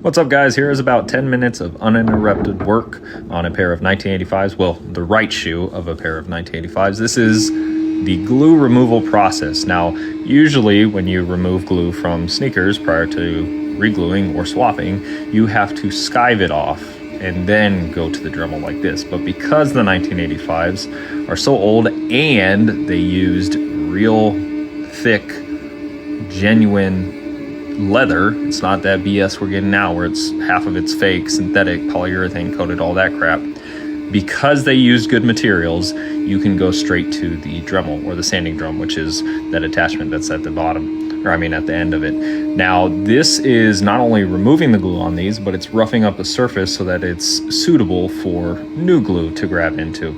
What's up, guys? Here is about 10 minutes of uninterrupted work on a pair of 1985s. Well, the right shoe of a pair of 1985s. This is the glue removal process. Now, usually when you remove glue from sneakers prior to regluing or swapping, you have to skive it off and then go to the Dremel like this. But because the 1985s are so old and they used real thick, genuine leather, it's not that BS we're getting now where it's half of it's fake, synthetic, polyurethane coated, all that crap. Because they used good materials, you can go straight to the Dremel or the sanding drum, which is that attachment that's at the bottom, or I mean at the end of it. Now, this is not only removing the glue on these, but it's roughing up the surface so that it's suitable for new glue to grab into.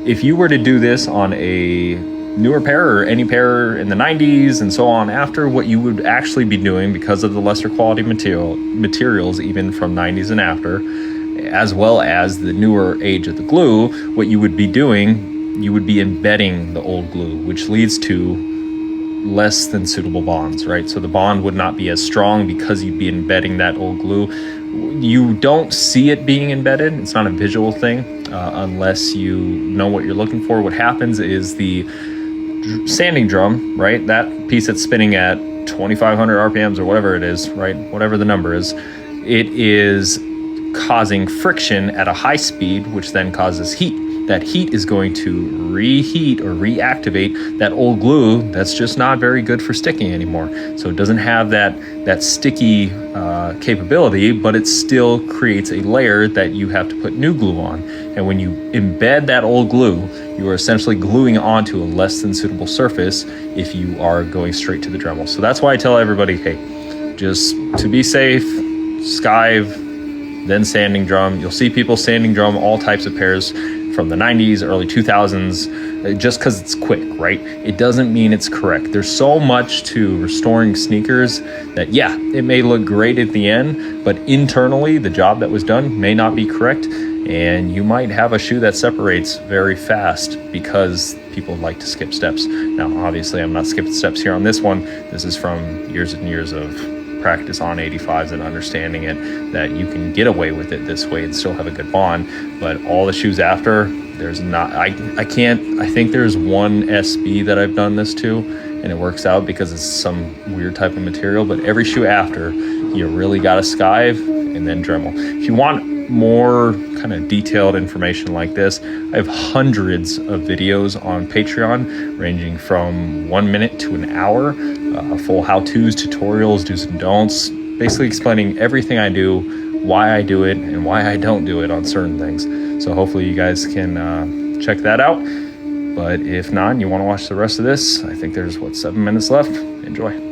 If you were to do this on a newer pair or any pair in the 90s and so on after, what you would actually be doing, because of the lesser quality materials even from 90s and after, as well as the newer age of the glue, what you would be doing, you would be embedding the old glue, which leads to less than suitable bonds, right? So the bond would not be as strong because you'd be embedding that old glue. You don't see it being embedded. It's not a visual thing unless you know what you're looking for. What happens is the sanding drum, right? That piece that's spinning at 2,500 RPMs or whatever it is, right? Whatever the number is, it is causing friction at a high speed, which then causes heat. That heat is going to reheat or reactivate that old glue that's just not very good for sticking anymore. So it doesn't have that sticky capability, but it still creates a layer that you have to put new glue on. And when you embed that old glue, you are essentially gluing onto a less than suitable surface if you are going straight to the Dremel. So that's why I tell everybody, hey, just to be safe, skive, then sanding drum. You'll see people sanding drum all types of pairs from the 90s, early 2000s, just because it's quick, right? It doesn't mean it's correct. There's so much to restoring sneakers that, yeah, it may look great at the end, but internally, the job that was done may not be correct, and you might have a shoe that separates very fast because people like to skip steps. Now, obviously, I'm not skipping steps here on this one. This is from years and years of practice on 85s and understanding it, that you can get away with it this way and still have a good bond. But all the shoes after, there's not, I think there's one SB that I've done this to, and it works out because it's some weird type of material. But every shoe after, you really got to skive and then Dremel. If you want more kind of detailed information like this, I have hundreds of videos on Patreon ranging from 1 minute to an hour, full how-tos, tutorials, do's and don'ts, basically explaining everything I do, why I do it, and why I don't do it on certain things. So hopefully you guys can check that out. But if not, and you want to watch the rest of this, I think there's 7 minutes left. Enjoy.